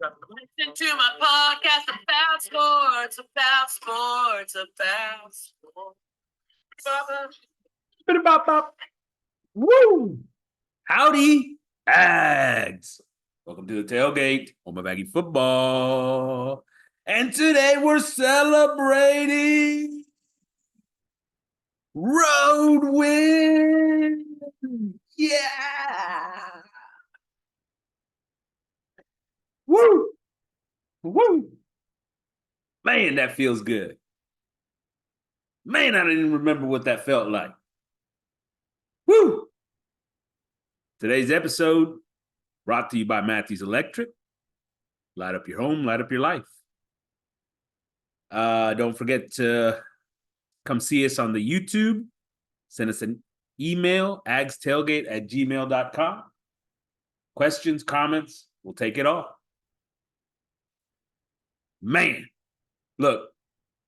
Listen to my podcast about sports, about sports, about sports. Bop. Woo! Howdy, Ags. Welcome to the tailgate, home of Aggie football. And today we're celebrating road win. Yeah. Woo! Woo! Man, that feels good. Man, I didn't even remember what that felt like. Woo! Today's episode brought to you by Matthews Electric. Light up your home, light up your life. Don't forget to come see us on the YouTube. Send us an email, agstailgate@gmail.com. Questions, comments, we'll take it all. Man, look,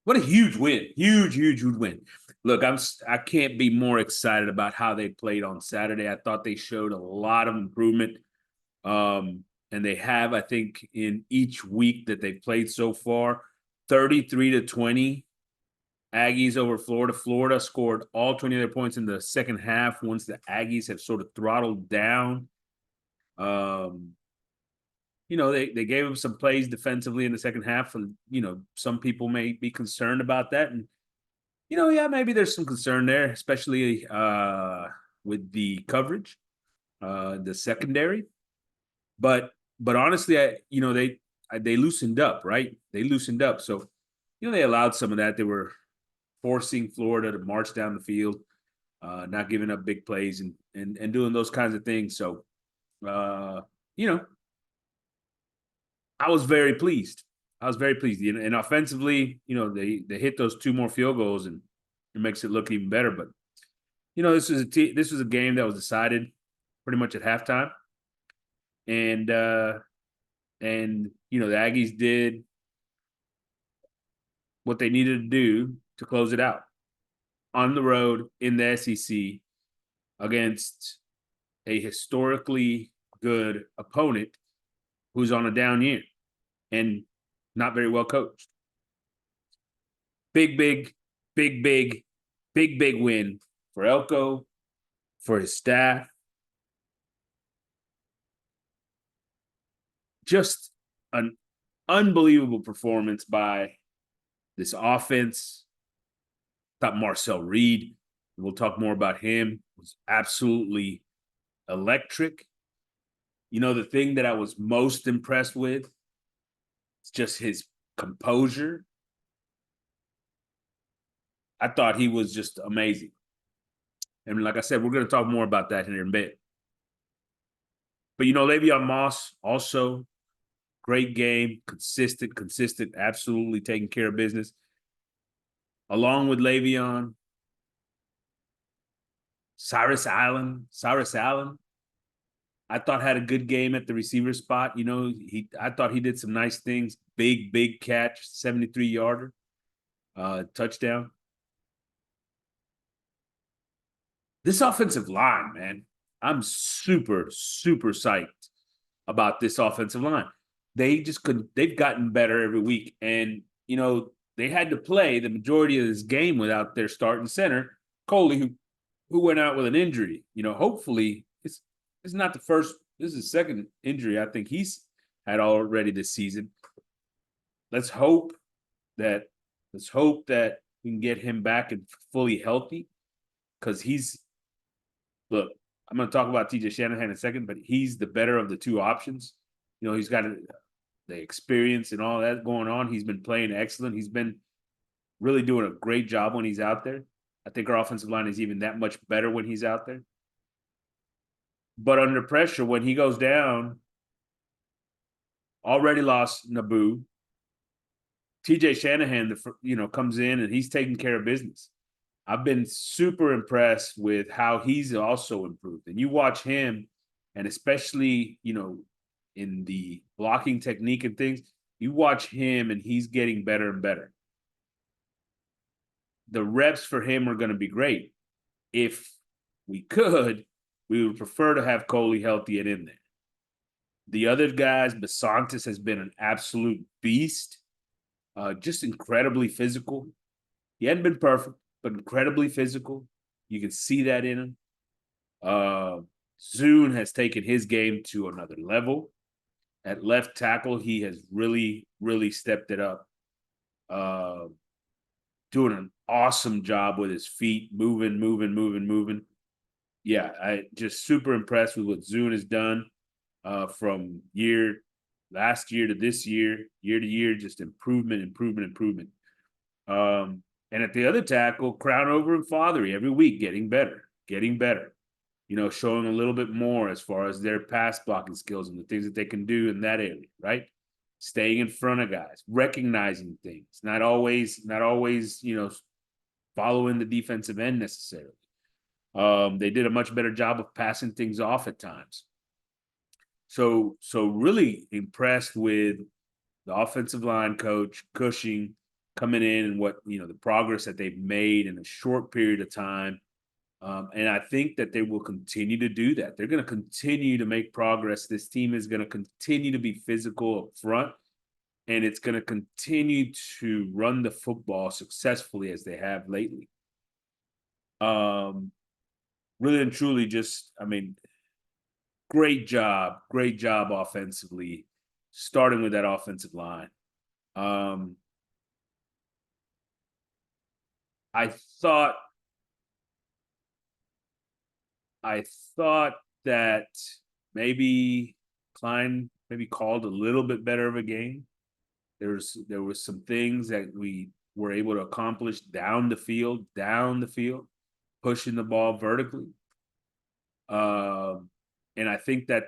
what a huge win. Huge win. Look, I can't be more excited about how they played on Saturday. I thought they showed a lot of improvement. And they have, I think, in each week that they've played so far, 33-20. Aggies over Florida. Florida scored all 20 of their points in the second half once the Aggies have sort of throttled down. They gave them some plays defensively in the second half. And, some people may be concerned about that. And, maybe there's some concern there, especially with the coverage, the secondary. But honestly, they loosened up, right? They loosened up. So, they allowed some of that. They were forcing Florida to march down the field, not giving up big plays and doing those kinds of things. So, I was very pleased. And offensively, they hit those two more field goals and it makes it look even better. But, this was a game that was decided pretty much at halftime. And the Aggies did what they needed to do to close it out on the road in the SEC against a historically good opponent who's on a down year and not very well coached. Big win for Elko, for his staff. Just an unbelievable performance by this offense. I thought MARCEL REED, we'll talk more about him, was absolutely electric. The thing that I was most impressed with is just his composure. I thought he was just amazing. And like I said, we're going to talk more about that here in a bit. But, Le'Veon Moss also great game, consistent, absolutely taking care of business. Along with Le'Veon, Cyrus Allen, I thought had a good game at the receiver spot. I thought he did some nice things. Big catch, 73-yarder, touchdown. This offensive line, man, I'm super psyched about this offensive line. They've gotten better every week. And, they had to play the majority of this game without their starting center, Coley, who went out with an injury. Hopefully it's not the first, this is the second injury I think he's had already this season. Let's hope that we can get him back and fully healthy because look, I'm going to talk about TJ Shanahan in a second, but he's the better of the two options. He's got the experience and all that going on. He's been playing excellent. He's been really doing a great job when he's out there. I think our offensive line is even that much better when he's out there. But under pressure, when he goes down, already lost Naboo. TJ Shanahan, comes in and he's taking care of business. I've been super impressed with how he's also improved. And you watch him, and especially, in the blocking technique and things, you watch him and he's getting better and better. The reps for him are going to be great. If we could, we would prefer to have Coley healthy and in there. The other guys, Basantis has been an absolute beast, just incredibly physical. He hadn't been perfect, but incredibly physical. You can see that in him. Zune has taken his game to another level. At left tackle, he has really, really stepped it up. Doing an awesome job with his feet, moving. Yeah, I just super impressed with what Zune has done from last year to this year to year, just improvement. And at the other tackle, Crownover and Fothery every week getting better. Showing a little bit more as far as their pass blocking skills and the things that they can do in that area, right? Staying in front of guys, recognizing things, not always, following the defensive end necessarily. They did a much better job of passing things off at times. So really impressed with the offensive line coach, Cushing, coming in and what, the progress that they've made in a short period of time. And I think that they will continue to do that. They're going to continue to make progress. This team is going to continue to be physical up front, and it's going to continue to run the football successfully as they have lately. Really and truly, great job offensively, starting with that offensive line. I thought that maybe Klein called a little bit better of a game. There was some things that we were able to accomplish down the field, pushing the ball vertically. And I think that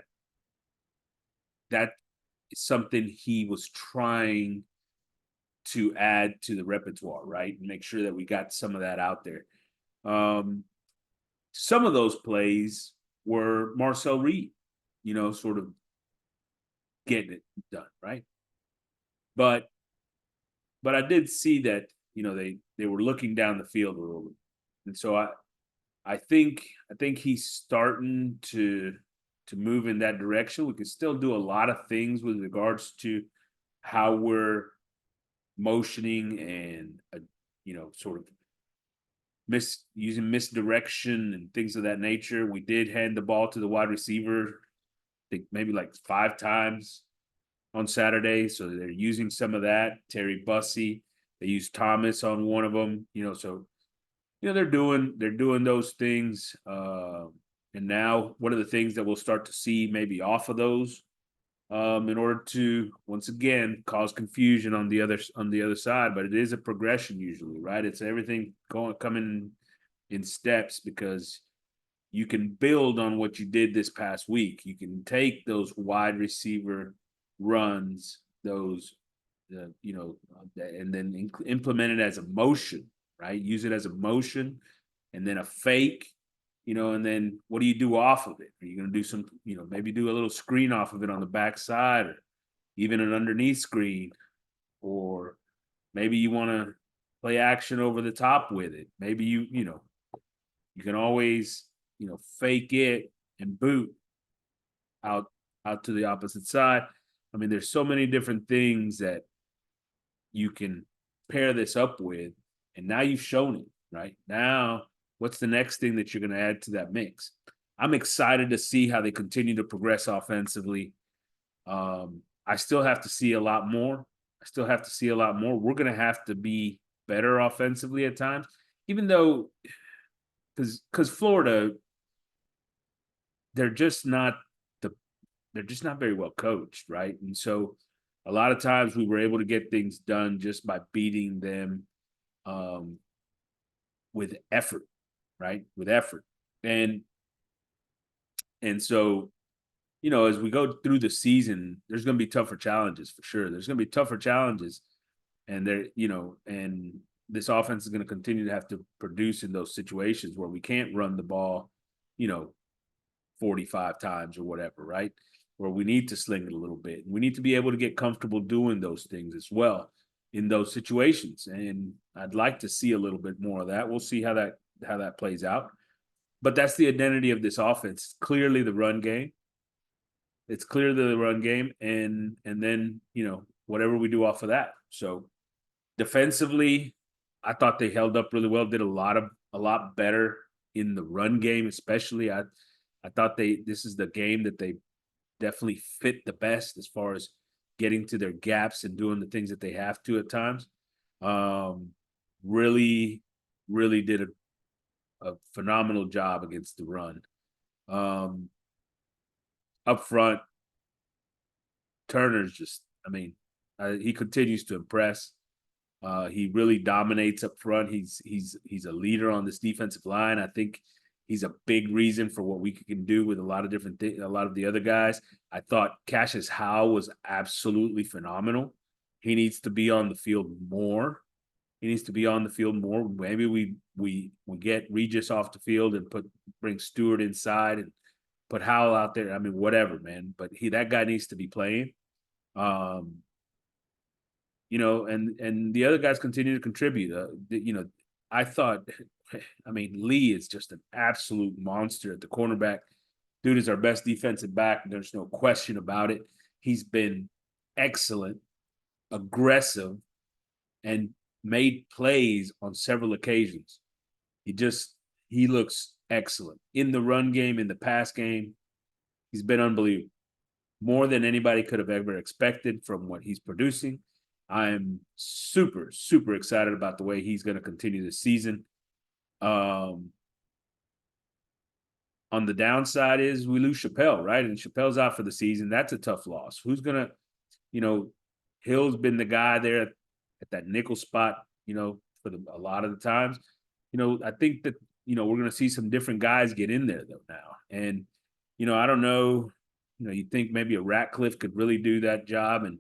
is something he was trying to add to the repertoire, right? And make sure that we got some of that out there. Some of those plays were Marcel Reed, sort of getting it done, right? But I did see that, they were looking down the field a little bit. And so I think he's starting to move in that direction. We can still do a lot of things with regards to how we're motioning and sort of using misdirection and things of that nature. We did hand the ball to the wide receiver, I think maybe like 5 times on Saturday. So they're using some of that. Terry Bussey, they used Thomas on one of them, they're doing those things. And now one of the things that we'll start to see maybe off of those, in order to once again cause confusion on the other side, but it is a progression usually, right? It's everything coming in steps, because you can build on what you did this past week. You can take those wide receiver runs, and then implement it as a motion, right? Use it as a motion, and then a fake. And then what do you do off of it? Are you going to do some, maybe do a little screen off of it on the backside, or even an underneath screen, or maybe you want to play action over the top with it. Maybe you can always, fake it and boot out to the opposite side. I mean, there's so many different things that you can pair this up with, and now you've shown it, right? Now, what's the next thing that you're going to add to that mix? I'm excited to see how they continue to progress offensively. I still have to see a lot more. We're going to have to be better offensively at times, even though, because Florida, they're just not very well coached, right? And so a lot of times we were able to get things done just by beating them with effort. Right? With effort. And so, as we go through the season, there's going to be tougher challenges for sure. There's going to be tougher challenges. And and this offense is going to continue to have to produce in those situations where we can't run the ball, 45 times or whatever, right? Where we need to sling it a little bit. We need to be able to get comfortable doing those things as well in those situations. And I'd like to see a little bit more of that. We'll see how that plays out. But that's the identity of this offense. Clearly the run game. It's clear the run game, and then whatever we do off of that. So defensively, I thought they held up really well. Did a lot better in the run game, especially. I thought this is the game that they definitely fit the best as far as getting to their gaps and doing the things that they have to at times. Really, really did a phenomenal job against the run. Up front, Turner's just, I mean, he continues to impress. He really dominates up front. He's a leader on this defensive line. I think he's a big reason for what we can do with a lot of different things. A lot of the other guys. I thought Cassius Howe was absolutely phenomenal. He needs to be on the field more. Maybe we get Regis off the field and bring Stewart inside and put Howell out there. I mean, whatever, man. But that guy needs to be playing. And the other guys continue to contribute. I thought, I mean, Lee is just an absolute monster at the cornerback. Dude is our best defensive back. There's no question about it. He's been excellent, aggressive, and made plays on several occasions. He looks excellent in the run game, in the pass game. He's been unbelievable. More than anybody could have ever expected from what he's producing. I'm super, super excited about the way he's going to continue the season. On the downside is we lose Chappelle, right? And Chappelle's out for the season. That's a tough loss. Who's going to, Hill's been the guy there at that nickel spot, for a lot of the times. I think that, we're going to see some different guys get in there though now. And, I don't know, you think maybe a Ratcliffe could really do that job. And,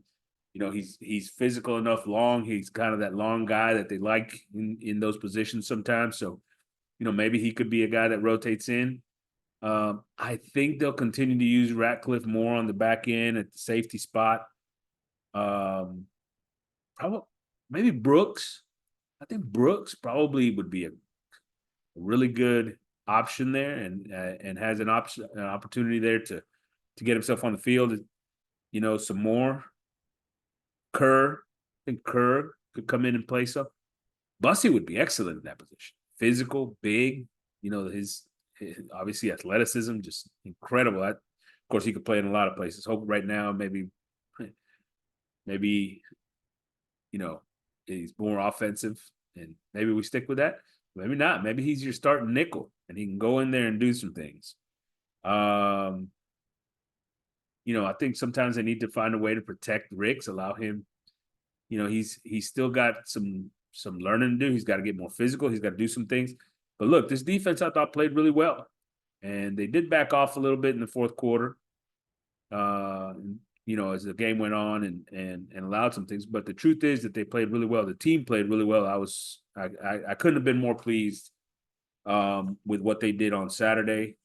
he's physical enough, long. He's kind of that long guy that they like in those positions sometimes. So, maybe he could be a guy that rotates in. I think they'll continue to use Ratcliffe more on the back end at the safety spot. Probably maybe Brooks. I think Brooks probably would be a really good option there, and has an opportunity there to get himself on the field. Some more. Kerr, I think Kerr could come in and play some. Bussy would be excellent in that position. Physical, big. His obviously athleticism, just incredible. Of course, he could play in a lot of places. Hope right now, maybe, he's more offensive, and maybe we stick with that. Maybe not. Maybe he's your starting nickel, and he can go in there and do some things. I think sometimes they need to find a way to protect Ricks, allow him. He's still got some learning to do. He's got to get more physical. He's got to do some things. But look, this defense I thought played really well, and they did back off a little bit in the fourth quarter. As the game went on and allowed some things. But the truth is that they played really well. The team played really well. I couldn't have been more pleased with what they did on Saturday.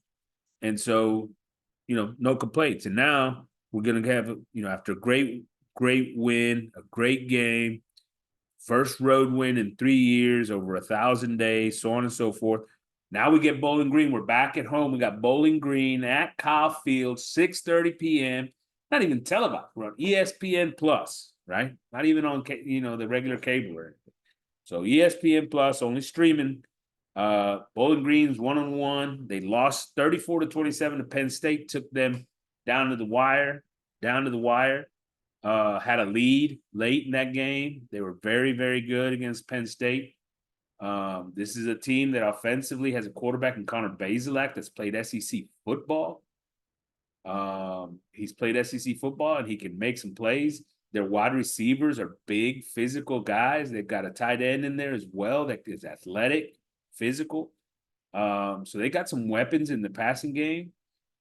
And so, no complaints. And now we're going to have, after a great win, a great game, first road win in 3 years, over 1,000 days, so on and so forth. Now we get Bowling Green. We're back at home. We got Bowling Green at Kyle Field, 6:30 p.m. Not even televised. We're on ESPN Plus, right? Not even on, the regular cable or anything. So ESPN Plus, only streaming. Bowling Green's 1-1. They lost 34-27 to Penn State. Took them down to the wire. Had a lead late in that game. They were very, very good against Penn State. This is a team that offensively has a quarterback in Connor Bazelak that's played SEC football. He's played SEC football, and he can make some plays. Their wide receivers are big, physical guys. They've got a tight end in there as well that is athletic, physical. So they got some weapons in the passing game.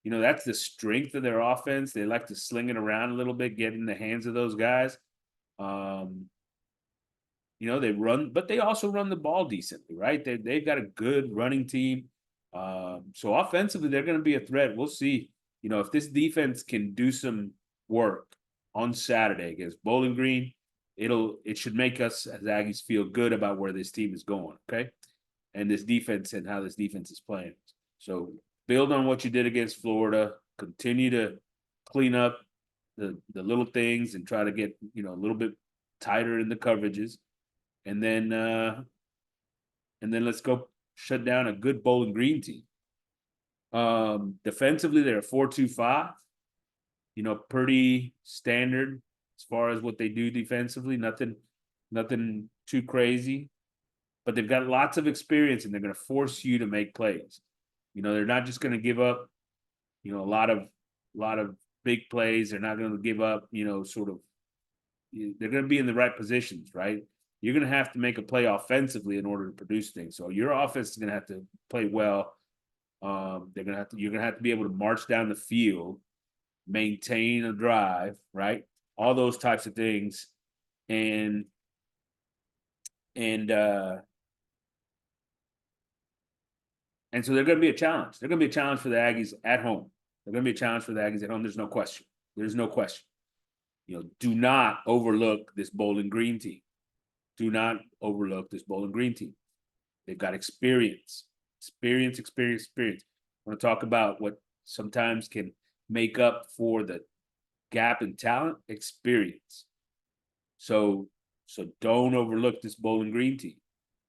That's the strength of their offense. They like to sling it around a little bit, get in the hands of those guys. They run, but they also run the ball decently, right? They've got a good running team. So offensively, they're going to be a threat. We'll see. If this defense can do some work on Saturday against Bowling Green, it should make us as Aggies feel good about where this team is going, okay? And this defense and how this defense is playing. So build on what you did against Florida. Continue to clean up the little things and try to get, a little bit tighter in the coverages. And then let's go shut down a good Bowling Green team. Defensively, they're a 4-2-5. Pretty standard as far as what they do defensively. Nothing too crazy. But they've got lots of experience, and they're going to force you to make plays. They're not just going to give up, a lot of big plays. They're not going to give up, they're going to be in the right positions, right? You're going to have to make a play offensively in order to produce things. So your offense is going to have to play well. You're going to have to be able to march down the field, maintain a drive, right? All those types of things. And so they're going to be a challenge. They're going to be a challenge for the Aggies at home. They're going to be a challenge for the Aggies at home. There's no question. There's no question. Do not overlook this Bowling Green team. Do not overlook this Bowling Green team. They've got experience. Experience. I want to talk about what sometimes can make up for the gap in talent. Experience. So don't overlook this Bowling Green team.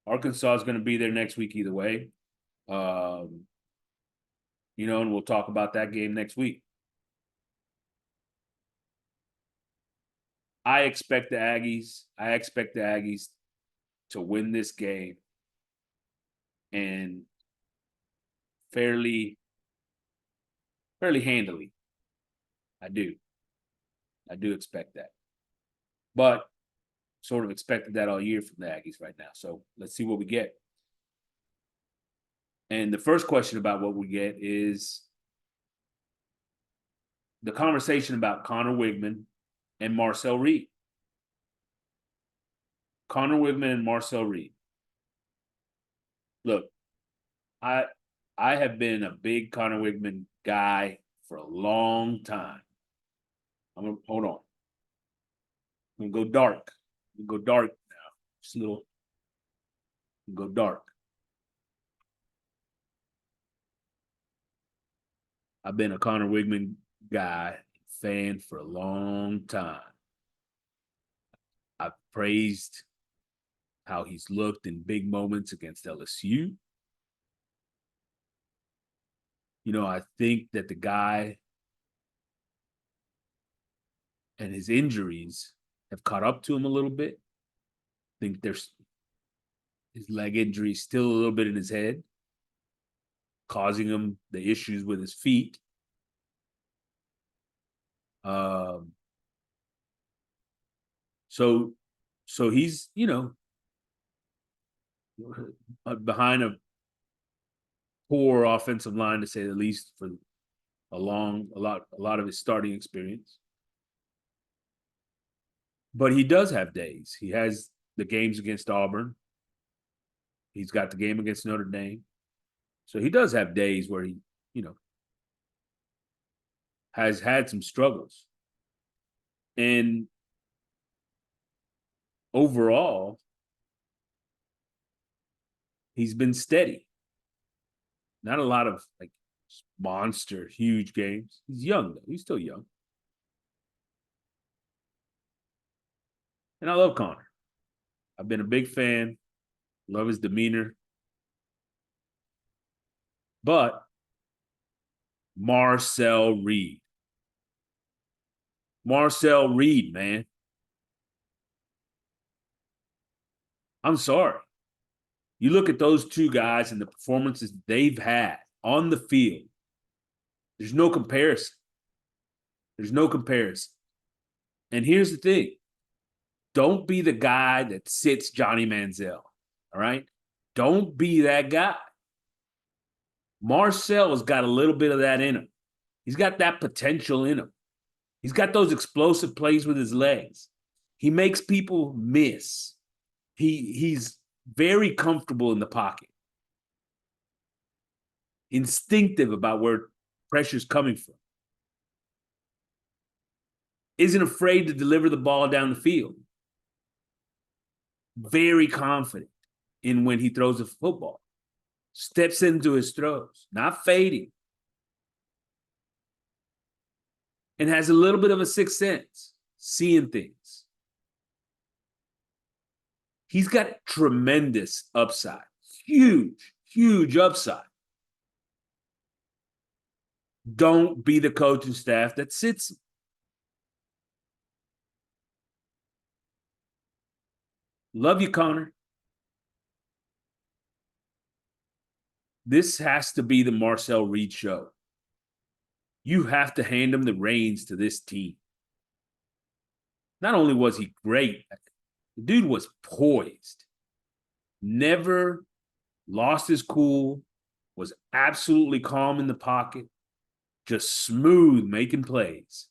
Arkansas is going to be there next week either way. And we'll talk about that game next week. I expect the Aggies to win this game and fairly handily. I do expect that. But sort of expected that all year from the Aggies right now. So let's see what we get. And the first question about what we get is the conversation about Conner Weigman and MARCEL REED. Conner Weigman and MARCEL REED. Look, I have been a big Conner Weigman guy for a long time. Hold on. I'm gonna go dark. Go dark now. Just a little. Go dark. I've been a Conner Weigman guy, fan for a long time. I've praised how he's looked in big moments against LSU. I think that the guy and his injuries have caught up to him a little bit. I think there's his leg injury still a little bit in his head, causing him the issues with his feet. So he's, behind a poor offensive line, to say the least, for a lot of his starting experience. But he does have days. He has the games against Auburn. He's got the game against Notre Dame. So he does have days where he, has had some struggles. And overall, he's been steady. Not a lot of monster, huge games. He's young, though. He's still young. And I love Conner. I've been a big fan. Love his demeanor. But MARCEL REED. MARCEL REED, man. I'm sorry. You look at those two guys and the performances they've had on the field. There's no comparison. There's no comparison. And here's the thing. Don't be the guy that sits Johnny Manziel, all right? Don't be that guy. MARCEL has got a little bit of that in him. He's got that potential in him. He's got those explosive plays with his legs. He makes people miss. He's very comfortable in the pocket. Instinctive about where pressure's coming from. Isn't afraid to deliver the ball down the field. Very confident in when he throws a football. Steps into his throws, not fading. and has a little bit of a sixth sense, seeing things. He's got tremendous upside, huge, huge upside. Don't be the coaching staff that sits. Love you, Conner. This has to be the Marcel Reed show. You have to hand him the reins to this team. Not only was he great, the dude was poised, never lost his cool, was absolutely calm in the pocket, just smooth making plays.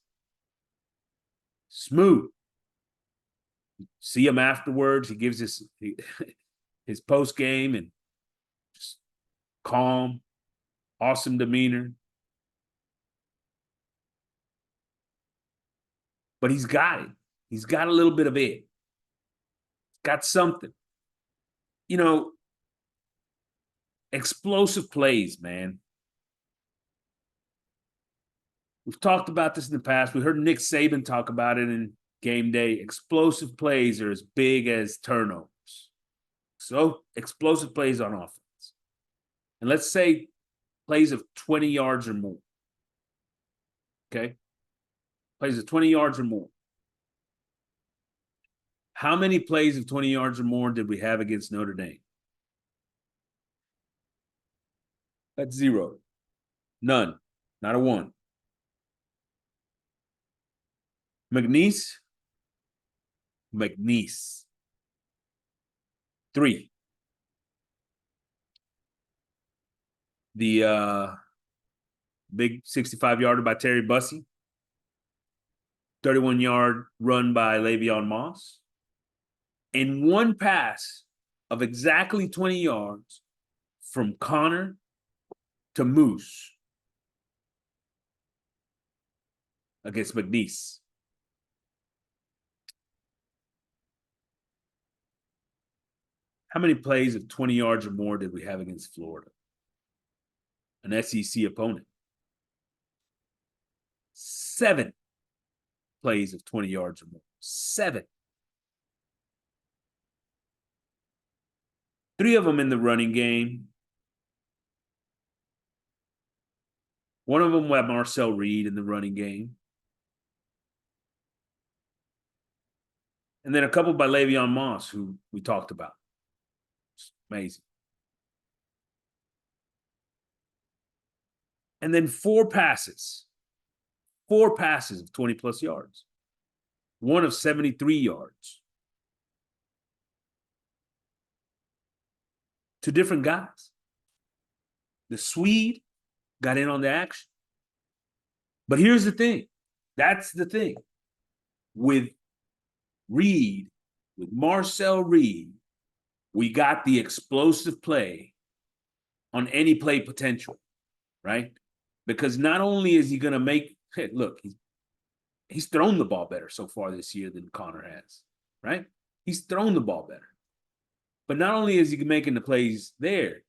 Smooth. See him afterwards. He gives his post game and just calm, awesome demeanor. But he's got it. He's got a little bit of it. Got something. You know, explosive plays, man. We've talked about this in the past. We heard Nick Saban talk about it in game day. Explosive plays are as big as turnovers. So explosive plays on offense. And let's say plays of 20 yards or more. Okay? Plays of 20 yards or more. How many plays of 20 yards or more did we have against Notre Dame? That's zero. None. Not a one. McNeese. 3. The big 65-yarder by Terry Bussey. 31-yard run by Le'Veon Moss. And one pass of exactly 20 yards from Conner to Moose against McNeese. How many plays of 20 yards or more did we have against Florida? An SEC opponent. 7 plays of 20 yards or more. 7. 3 of them in the running game. One of them by Marcel Reed in the running game. And then a couple by Le'Veon Moss, who we talked about. It's amazing. And then 4 passes. 4 passes of 20-plus yards. One of 73 yards. To different guys. The Swede got in on the action. But here's the thing. That's the thing. With Reed, with Marcel Reed, we got the explosive play on any play potential, right? Because not only is he going to make, hey, look, he's thrown the ball better so far this year than Conner has, right? He's thrown the ball better. But not only is he making the plays there,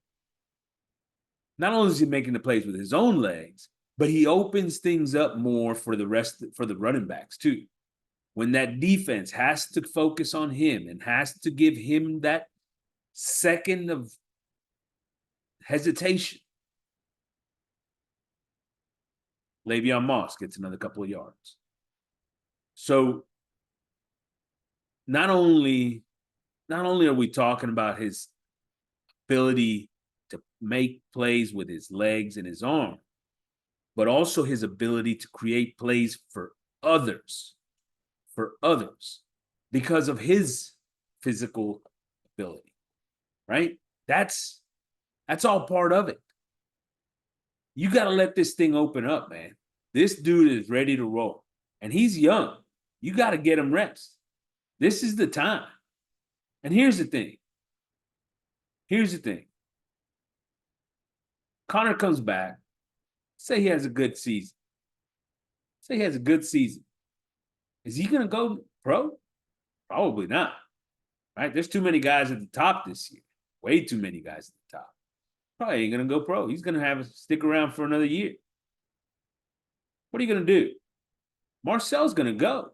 not only is he making the plays with his own legs, but he opens things up more for the running backs too. When that defense has to focus on him and has to give him that second of hesitation, Le'Veon Moss gets another couple of yards. So not only are we talking about his ability to make plays with his legs and his arm, but also his ability to create plays for others because of his physical ability, right? That's all part of it. You got to let this thing open up, man. This dude is ready to roll, and he's young. You got to get him reps. This is the time. And here's the thing. Conner comes back. Say he has a good season. Is he going to go pro? Probably not. Right? There's too many guys at the top this year. Way too many guys at the top. Probably ain't going to go pro. He's going to stick around for another year. What are you going to do? Marcel's going to go.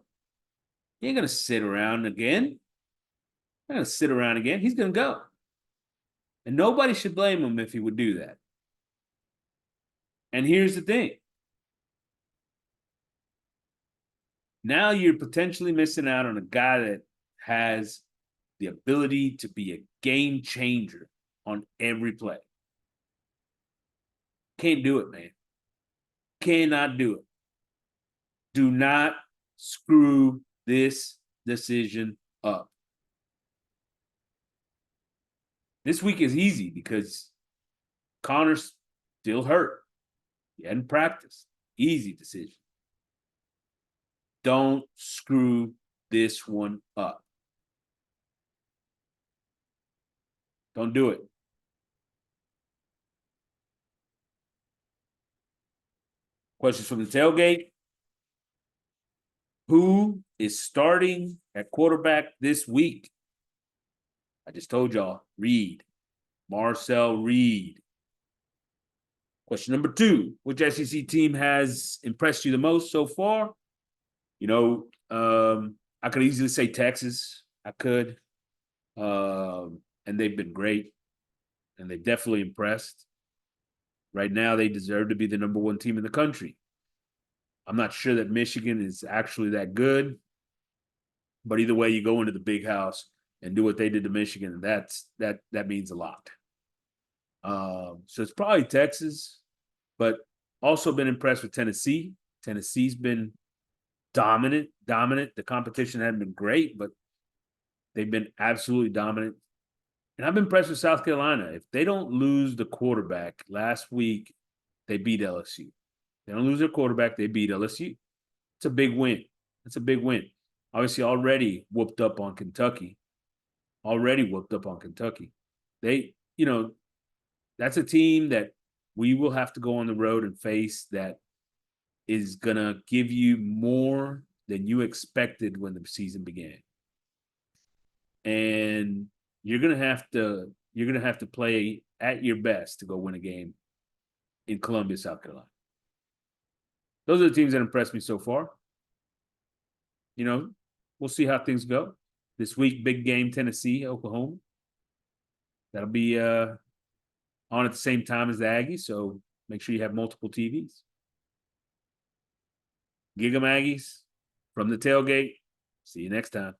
He ain't going to sit around again. Not going to sit around again. He's going to go. And nobody should blame him if he would do that. And here's the thing. Now you're potentially missing out on a guy that has the ability to be a game changer on every play. Can't do it, man. Cannot do it. Do not screw this decision up. This week is easy because Connor's still hurt. He hadn't practiced. Easy decision. Don't screw this one up. Don't do it. Questions from the tailgate. Who is starting at quarterback this week? I just told y'all, Reed. Marcel Reed. Question number 2. Which SEC team has impressed you the most so far? You know, I could easily say Texas. I could. And they've been great. And they've definitely impressed. Right now, they deserve to be the number 1 team in the country. I'm not sure that Michigan is actually that good. But either way, you go into the big house and do what they did to Michigan, and that means a lot. So it's probably Texas, but also been impressed with Tennessee. Tennessee's been dominant. The competition hadn't been great, but they've been absolutely dominant. And I'm impressed with South Carolina. If they don't lose the quarterback, last week they beat LSU. They don't lose their quarterback, they beat LSU. It's a big win. It's a big win. Obviously, already whooped up on Kentucky. They, that's a team that we will have to go on the road and face that is going to give you more than you expected when the season began. And you're going to have to play at your best to go win a game in Columbia, South Carolina. Those are the teams that impressed me so far. We'll see how things go. This week, big game, Tennessee, Oklahoma. That'll be on at the same time as the Aggies, so make sure you have multiple TVs. Gig 'em Aggies from the tailgate. See you next time.